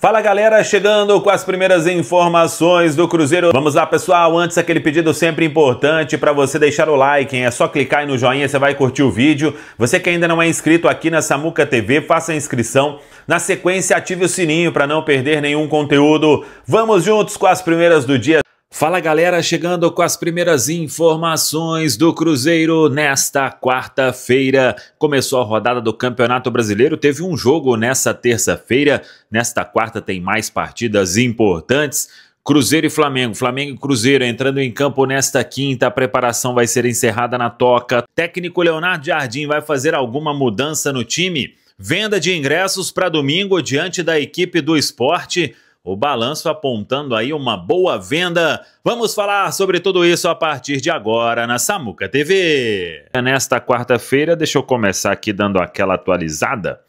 Fala galera, chegando com as primeiras informações do Cruzeiro. Vamos lá pessoal, antes aquele pedido sempre importante para você deixar o like, hein? É só clicar aí no joinha, você vai curtir o vídeo. Você que ainda não é inscrito aqui na Samuca TV, faça a inscrição. Na sequência, ative o sininho para não perder nenhum conteúdo. Vamos juntos com as primeiras do dia. Fala galera, chegando com as primeiras informações do Cruzeiro nesta quarta-feira. Começou a rodada do Campeonato Brasileiro, teve um jogo nessa terça-feira. Nesta quarta tem mais partidas importantes. Cruzeiro e Flamengo, Flamengo e Cruzeiro entrando em campo nesta quinta. A preparação vai ser encerrada na Toca. Técnico Leonardo Jardim vai fazer alguma mudança no time? Venda de ingressos para domingo diante da equipe do Sport. O balanço apontando aí uma boa venda. Vamos falar sobre tudo isso a partir de agora na Samuca TV. Nesta quarta-feira, deixa eu começar aqui dando aquela atualizada.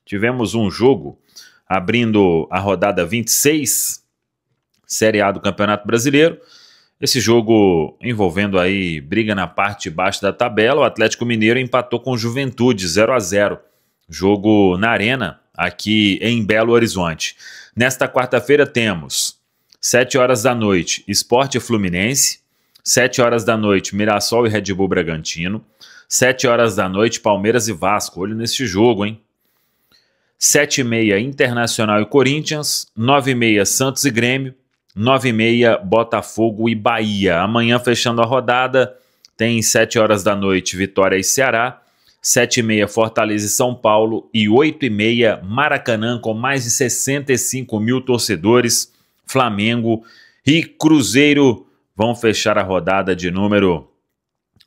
Tivemos um jogo abrindo a rodada 26, Série A do Campeonato Brasileiro. Esse jogo envolvendo aí briga na parte de baixo da tabela. O Atlético Mineiro empatou com o Juventude 0-0. Jogo na Arena, aqui em Belo Horizonte. Nesta quarta-feira temos 7 horas da noite Sport e Fluminense, 7 horas da noite Mirassol e Red Bull Bragantino, 7 horas da noite Palmeiras e Vasco, olho nesse jogo, hein? 7h30 Internacional e Corinthians, 9h30 Santos e Grêmio, 9h30 Botafogo e Bahia. Amanhã fechando a rodada tem 7 horas da noite Vitória e Ceará, 7h30 Fortaleza e São Paulo e 8h30 Maracanã com mais de 65 mil torcedores. Flamengo e Cruzeiro vão fechar a rodada de número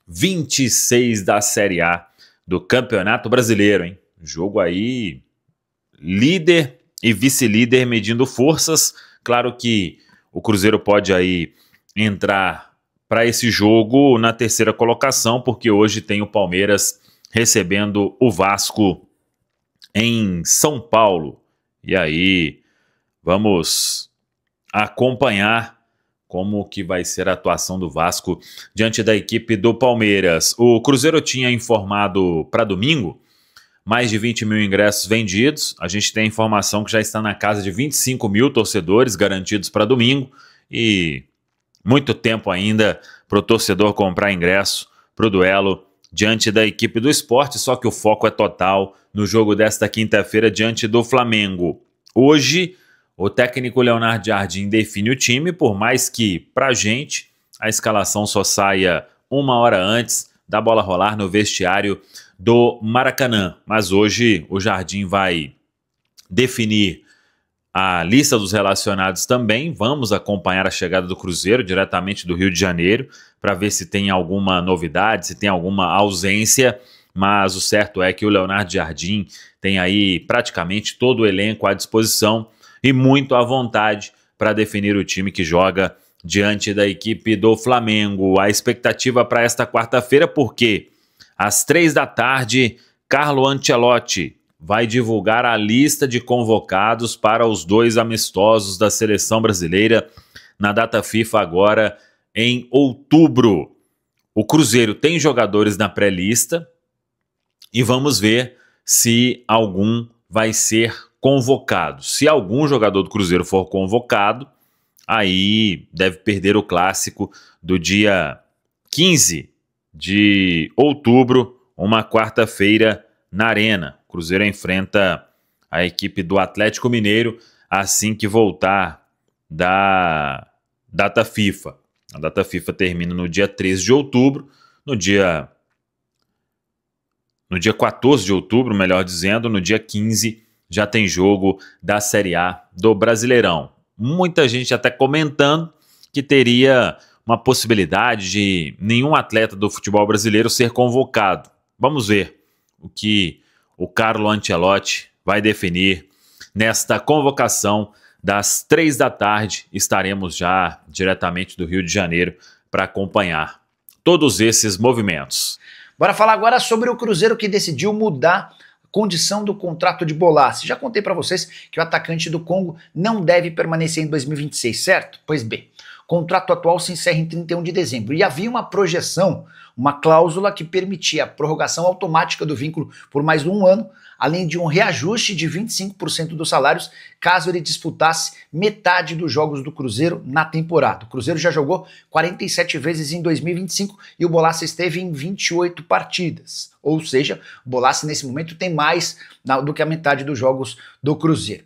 26 da Série A do Campeonato Brasileiro, hein? Jogo aí, líder e vice-líder medindo forças. Claro que o Cruzeiro pode aí entrar para esse jogo na terceira colocação, porque hoje tem o Palmeiras recebendo o Vasco em São Paulo. E aí, vamos acompanhar como que vai ser a atuação do Vasco diante da equipe do Palmeiras. O Cruzeiro tinha informado para domingo mais de 20 mil ingressos vendidos. A gente tem a informação que já está na casa de 25 mil torcedores garantidos para domingo. E muito tempo ainda para o torcedor comprar ingresso para o duelo diante da equipe do Sport, só que o foco é total no jogo desta quinta-feira diante do Flamengo. Hoje, o técnico Leonardo Jardim define o time, por mais que, pra gente, a escalação só saia uma hora antes da bola rolar no vestiário do Maracanã. Mas hoje o Jardim vai definir a lista dos relacionados também. Vamos acompanhar a chegada do Cruzeiro diretamente do Rio de Janeiro para ver se tem alguma novidade, se tem alguma ausência, mas o certo é que o Leonardo Jardim tem aí praticamente todo o elenco à disposição e muito à vontade para definir o time que joga diante da equipe do Flamengo. A expectativa para esta quarta-feira, porque às 3 da tarde, Carlo Ancelotti vai divulgar a lista de convocados para os 2 amistosos da seleção brasileira na data FIFA agora em outubro. O Cruzeiro tem jogadores na pré-lista e vamos ver se algum vai ser convocado. Se algum jogador do Cruzeiro for convocado, aí deve perder o clássico do dia 15 de outubro, uma quarta-feira na Arena. O Cruzeiro enfrenta a equipe do Atlético Mineiro assim que voltar da data FIFA. A data FIFA termina no dia 13 de outubro, no dia 14 de outubro, melhor dizendo, no dia 15 já tem jogo da Série A do Brasileirão. Muita gente até comentando que teria uma possibilidade de nenhum atleta do futebol brasileiro ser convocado. Vamos ver o que o Carlo Ancelotti vai definir nesta convocação. Das 3 da tarde estaremos já diretamente do Rio de Janeiro para acompanhar todos esses movimentos. Bora falar agora sobre o Cruzeiro que decidiu mudar a condição do contrato de Bolasie. Já contei para vocês que o atacante do Congo não deve permanecer em 2026, certo? Pois bem, O contrato atual se encerra em 31 de dezembro e havia uma projeção, uma cláusula que permitia a prorrogação automática do vínculo por mais um ano, além de um reajuste de 25% dos salários caso ele disputasse metade dos jogos do Cruzeiro na temporada. O Cruzeiro já jogou 47 vezes em 2025 e o Bolassi esteve em 28 partidas. Ou seja, o Bolassi nesse momento tem mais do que a metade dos jogos do Cruzeiro.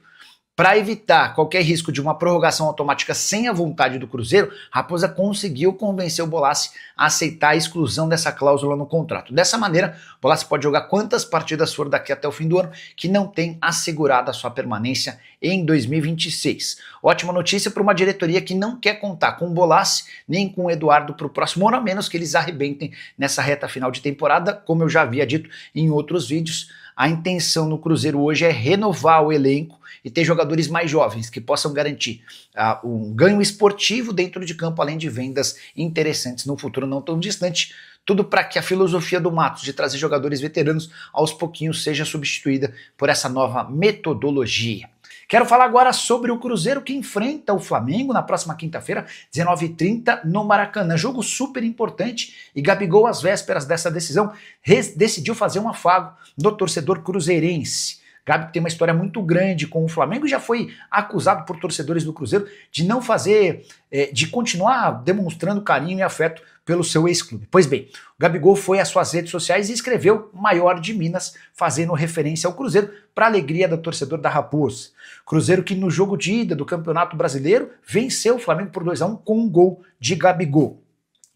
Para evitar qualquer risco de uma prorrogação automática sem a vontade do Cruzeiro, Raposa conseguiu convencer o Bolassi a aceitar a exclusão dessa cláusula no contrato. Dessa maneira, o Bolassi pode jogar quantas partidas for daqui até o fim do ano, que não tem assegurada a sua permanência em 2026. Ótima notícia para uma diretoria que não quer contar com o Bolassi nem com o Eduardo para o próximo ano, a menos que eles arrebentem nessa reta final de temporada, como eu já havia dito em outros vídeos. A intenção no Cruzeiro hoje é renovar o elenco e ter jogadores mais jovens que possam garantir um ganho esportivo dentro de campo, além de vendas interessantes no futuro não tão distante. Tudo para que a filosofia do Matos de trazer jogadores veteranos aos pouquinhos seja substituída por essa nova metodologia. Quero falar agora sobre o Cruzeiro que enfrenta o Flamengo na próxima quinta-feira, 19h30, no Maracanã. Jogo super importante e Gabigol, às vésperas dessa decisão, decidiu fazer um afago do torcedor cruzeirense. Gabi tem uma história muito grande com o Flamengo e já foi acusado por torcedores do Cruzeiro de não fazer, de continuar demonstrando carinho e afeto pelo seu ex-clube. Pois bem, o Gabigol foi às suas redes sociais e escreveu "Maior de Minas", fazendo referência ao Cruzeiro para a alegria do torcedor da Raposa. Cruzeiro que no jogo de ida do Campeonato Brasileiro venceu o Flamengo por 2-1 com um gol de Gabigol.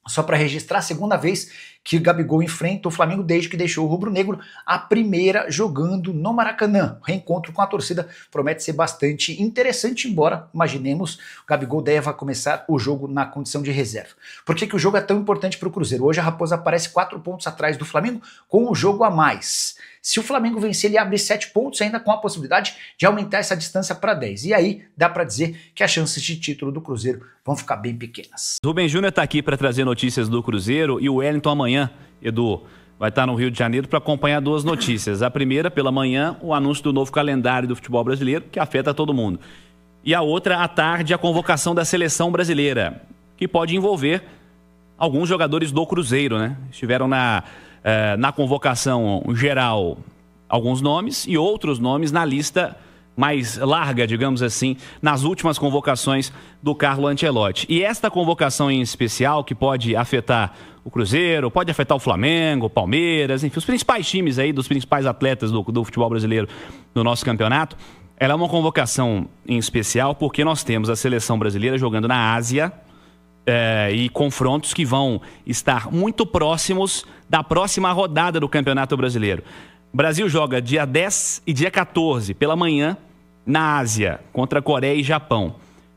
Só para registrar, a segunda vez que o Gabigol enfrenta o Flamengo desde que deixou o rubro-negro, a primeira jogando no Maracanã. O reencontro com a torcida promete ser bastante interessante, embora, imaginemos, o Gabigol deva começar o jogo na condição de reserva. Por que o jogo é tão importante para o Cruzeiro? Hoje a Raposa aparece 4 pontos atrás do Flamengo com um jogo a mais. Se o Flamengo vencer, ele abre 7 pontos, ainda com a possibilidade de aumentar essa distância para 10. E aí dá para dizer que as chances de título do Cruzeiro vão ficar bem pequenas. Rubem Júnior está aqui para trazer notícias do Cruzeiro e o Wellington amanhã, Edu, vai estar no Rio de Janeiro para acompanhar 2 notícias. A primeira, pela manhã, o anúncio do novo calendário do futebol brasileiro, que afeta todo mundo. E a outra, à tarde, a convocação da seleção brasileira, que pode envolver alguns jogadores do Cruzeiro, né? Estiveram na convocação geral alguns nomes e outros nomes na lista mais larga, digamos assim, nas últimas convocações do Carlo Ancelotti. E esta convocação em especial, que pode afetar o Cruzeiro, pode afetar o Flamengo, o Palmeiras, enfim, os principais times aí, dos principais atletas do futebol brasileiro no nosso campeonato, ela é uma convocação em especial porque nós temos a seleção brasileira jogando na Ásia, e confrontos que vão estar muito próximos da próxima rodada do Campeonato Brasileiro. O Brasil joga dia 10 e dia 14, pela manhã, na Ásia, contra Coreia e Japão.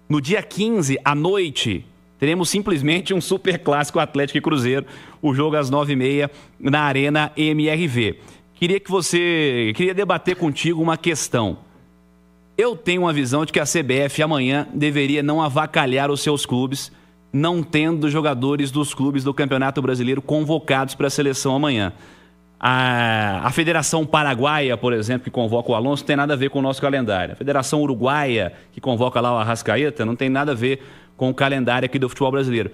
No dia 15, à noite, teremos simplesmente um super clássico Atlético e Cruzeiro, o jogo às 9h30 na Arena MRV. Queria debater contigo uma questão. Eu tenho uma visão de que a CBF amanhã deveria não avacalhar os seus clubes, não tendo jogadores dos clubes do Campeonato Brasileiro convocados para a seleção amanhã. A Federação Paraguaia, por exemplo, que convoca o Alonso, não tem nada a ver com o nosso calendário. A Federação Uruguaia, que convoca lá o Arrascaeta, não tem nada a ver com o calendário aqui do futebol brasileiro.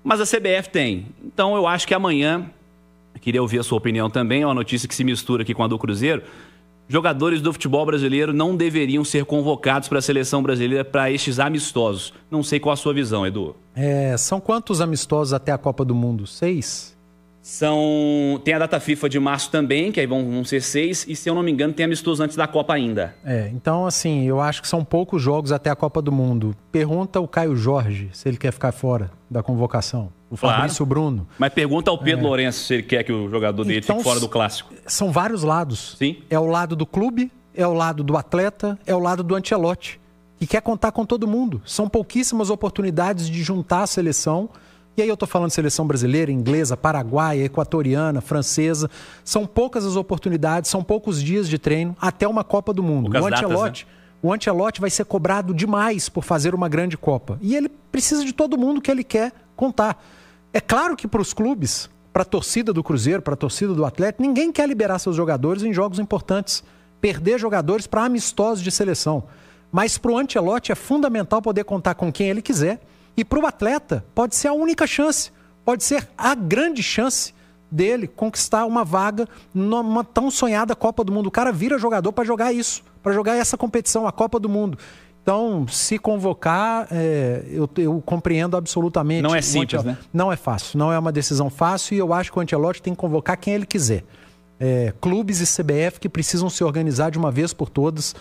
Mas a CBF tem. Então eu acho que amanhã, queria ouvir a sua opinião também, é uma notícia que se mistura aqui com a do Cruzeiro, jogadores do futebol brasileiro não deveriam ser convocados para a seleção brasileira para estes amistosos. Não sei qual a sua visão, Edu. São quantos amistosos até a Copa do Mundo? 6? Tem a data FIFA de março também, que aí vão ser 6, e se eu não me engano tem amistosos antes da Copa ainda. Então assim, eu acho que são poucos jogos até a Copa do Mundo. Pergunta o Caio Jorge se ele quer ficar fora da convocação. O Fabrício Bruno. Mas pergunta ao Pedro Lourenço se ele quer que o jogador dele fique fora do clássico. São vários lados. Sim. É o lado do clube, é o lado do atleta, é o lado do Ancelotti, que quer contar com todo mundo. São pouquíssimas oportunidades de juntar a seleção. E aí eu tô falando de seleção brasileira, inglesa, paraguaia, equatoriana, francesa. São poucas as oportunidades, são poucos dias de treino até uma Copa do Mundo. O Ancelotti vai ser cobrado demais por fazer uma grande Copa. E ele precisa de todo mundo que ele quer contar. É claro que para os clubes, para a torcida do Cruzeiro, para a torcida do Atlético, ninguém quer liberar seus jogadores em jogos importantes. Perder jogadores para amistosos de seleção. Mas para o Ancelotti é fundamental poder contar com quem ele quiser E para o atleta, pode ser a única chance, pode ser a grande chance dele conquistar uma vaga numa tão sonhada Copa do Mundo. O cara vira jogador para jogar isso, para jogar essa competição, a Copa do Mundo. Então, se convocar, eu compreendo absolutamente. Não é simples, né? Não é fácil, não é uma decisão fácil, e eu acho que o Ancelotti tem que convocar quem ele quiser. Clubes e CBF que precisam se organizar de uma vez por todas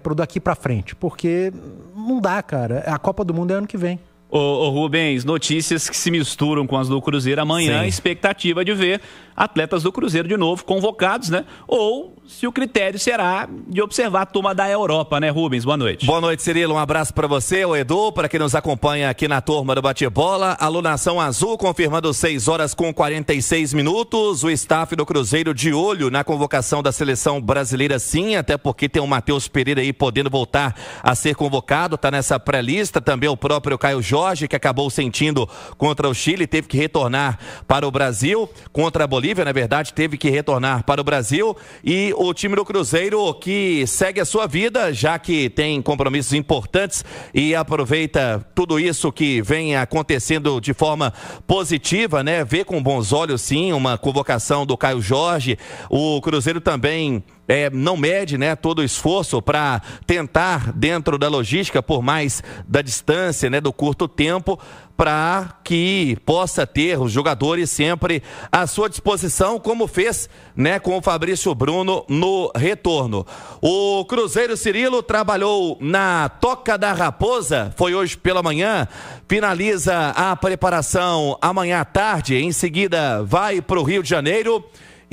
para daqui para frente, porque não dá, cara. A Copa do Mundo é ano que vem. Ô Rubens, notícias que se misturam com as do Cruzeiro amanhã, expectativa de ver atletas do Cruzeiro de novo convocados, né? Ou se o critério será de observar a turma da Europa, né, Rubens? Boa noite. Boa noite, Cirilo. Um abraço para você, o Edu, para quem nos acompanha aqui na turma do Bate-Bola. A Nação Azul confirmando 6 horas com 46 minutos. O staff do Cruzeiro de olho na convocação da seleção brasileira, sim, até porque tem o Matheus Pereira aí podendo voltar a ser convocado, tá nessa pré-lista. Também o próprio Caio Jorge, que acabou sentindo contra o Chile, teve que retornar para o Brasil, contra a Bolívia, na verdade, teve que retornar para o Brasil. E o time do Cruzeiro que segue a sua vida, já que tem compromissos importantes e aproveita tudo isso que vem acontecendo de forma positiva, né? Vê com bons olhos, sim, uma convocação do Caio Jorge. O Cruzeiro também não mede, né, todo o esforço para tentar, dentro da logística, por mais da distância, né, do curto tempo, para que possa ter os jogadores sempre à sua disposição, como fez, né, com o Fabrício Bruno no retorno. O Cruzeiro, Cirilo, trabalhou na Toca da Raposa, foi hoje pela manhã, finaliza a preparação amanhã à tarde, em seguida vai para o Rio de Janeiro.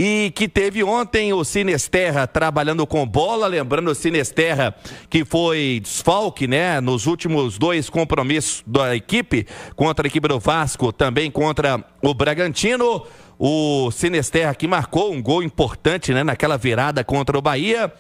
E que teve ontem o Sinisterra trabalhando com bola, lembrando o Sinisterra que foi desfalque, né, nos últimos 2 compromissos da equipe, contra a equipe do Vasco, também contra o Bragantino. O Sinisterra que marcou um gol importante, né, naquela virada contra o Bahia.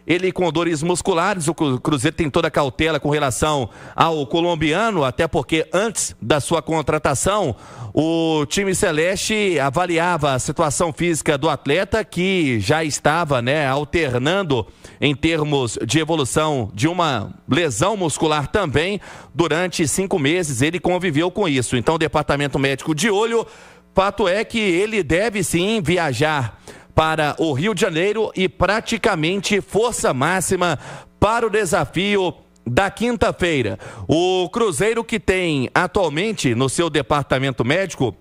Ele com dores musculares, o Cruzeiro tem toda a cautela com relação ao colombiano, até porque antes da sua contratação, o time celeste avaliava a situação física do atleta, que já estava, né, alternando em termos de evolução de uma lesão muscular também. Durante 5 meses ele conviveu com isso. Então o departamento médico de olho, fato é que ele deve sim viajar para o Rio de Janeiro e praticamente força máxima para o desafio da quinta-feira. O Cruzeiro, que tem atualmente no seu departamento médico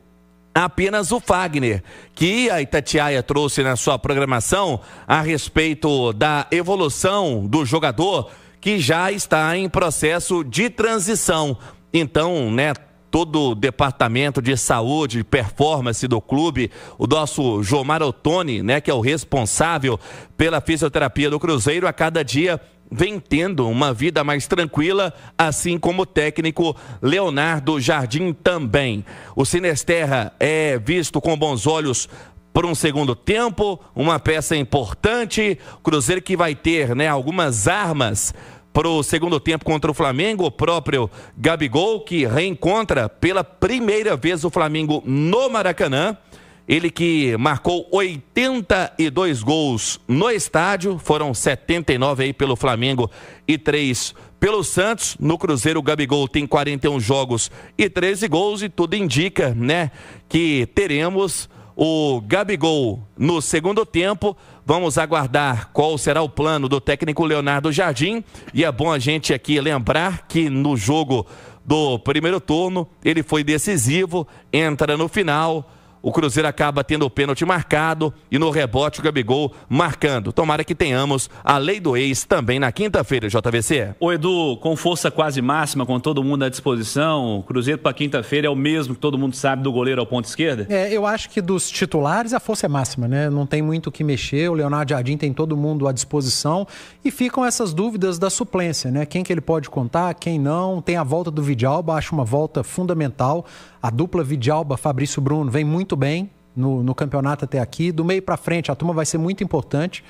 apenas o Fagner, que a Itatiaia trouxe na sua programação a respeito da evolução do jogador, que já está em processo de transição. Então, né, todo o departamento de saúde, performance do clube, o nosso Jomar Ottoni, né, que é o responsável pela fisioterapia do Cruzeiro, a cada dia vem tendo uma vida mais tranquila, assim como o técnico Leonardo Jardim também. O Sinisterra é visto com bons olhos por um segundo tempo, uma peça importante. O Cruzeiro que vai ter, né, algumas armas para o segundo tempo contra o Flamengo, o próprio Gabigol, que reencontra pela primeira vez o Flamengo no Maracanã. Ele que marcou 82 gols no estádio, foram 79 aí pelo Flamengo e 3 pelo Santos. No Cruzeiro, o Gabigol tem 41 jogos e 13 gols, e tudo indica, né, que teremos o Gabigol no segundo tempo. Vamos aguardar qual será o plano do técnico Leonardo Jardim. E é bom a gente aqui lembrar que no jogo do primeiro turno ele foi decisivo, entra no final. O Cruzeiro acaba tendo o pênalti marcado e no rebote o Gabigol marcando. Tomara que tenhamos a lei do ex também na quinta-feira, JVC. Ô Edu, com força quase máxima, com todo mundo à disposição, o Cruzeiro para quinta-feira é o mesmo que todo mundo sabe do goleiro ao ponto esquerda? Eu acho que dos titulares a força é máxima, né? Não tem muito o que mexer, o Leonardo Jardim tem todo mundo à disposição e ficam essas dúvidas da suplência, né? Quem que ele pode contar, quem não. Tem a volta do Vidalba, acho uma volta fundamental. A dupla Vidalba-Fabrício Bruno vem muito bem no campeonato até aqui. Do meio para frente, a turma vai ser muito importante.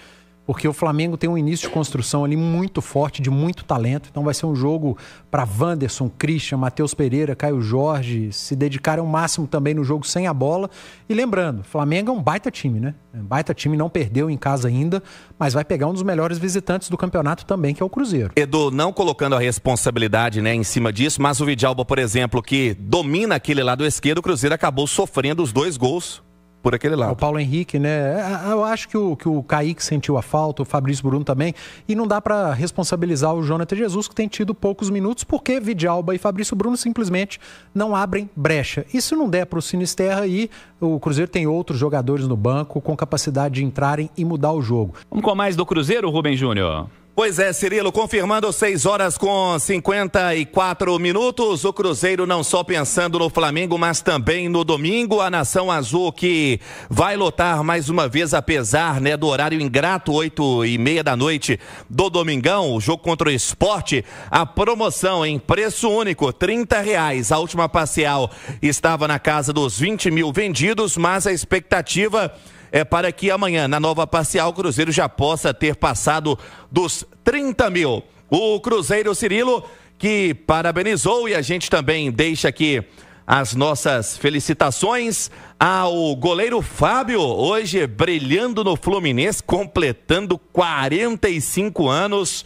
porque o Flamengo tem um início de construção ali muito forte, de muito talento. Então vai ser um jogo para Wanderson, Christian, Matheus Pereira, Caio Jorge se dedicarem ao máximo também no jogo sem a bola. E lembrando, o Flamengo é um baita time, né? Um baita time, não perdeu em casa ainda, mas vai pegar um dos melhores visitantes do campeonato também, que é o Cruzeiro. Edu, não colocando a responsabilidade, né, em cima disso, mas o Vidalba, por exemplo, que domina aquele lado esquerdo, o Cruzeiro acabou sofrendo os 2 gols por aquele lado. O Paulo Henrique, né? Eu acho que o Kaique sentiu a falta, o Fabrício Bruno também, e não dá para responsabilizar o Jonathan Jesus, que tem tido poucos minutos, porque Vidalba e Fabrício Bruno simplesmente não abrem brecha. E se não der para o Sinisterra aí, o Cruzeiro tem outros jogadores no banco com capacidade de entrarem e mudar o jogo. Vamos com mais do Cruzeiro, Rubem Júnior? Pois é, Cirilo, confirmando 6h54. O Cruzeiro não só pensando no Flamengo, mas também no domingo. A Nação Azul que vai lotar mais uma vez, apesar, né, do horário ingrato, 8h30 da noite do domingão, o jogo contra o Sport. A promoção em preço único, R$30. A última parcial estava na casa dos 20 mil vendidos, mas a expectativa é para que amanhã, na nova parcial, o Cruzeiro já possa ter passado dos 30 mil. O Cruzeiro, Cirilo, que parabenizou, e a gente também deixa aqui as nossas felicitações ao goleiro Fábio, hoje brilhando no Fluminense, completando 45 anos.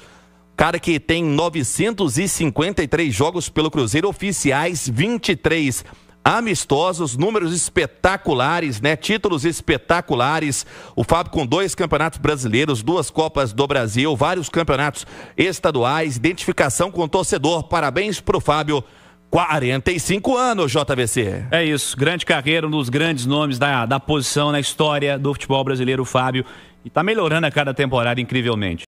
Cara que tem 953 jogos pelo Cruzeiro oficiais, 23 amistosos, números espetaculares, né? Títulos espetaculares. O Fábio com 2 campeonatos brasileiros, 2 Copas do Brasil, vários campeonatos estaduais, identificação com o torcedor. Parabéns pro Fábio. 45 anos, JVC. É isso, grande carreira, um dos grandes nomes da posição na história do futebol brasileiro, o Fábio. E tá melhorando a cada temporada incrivelmente.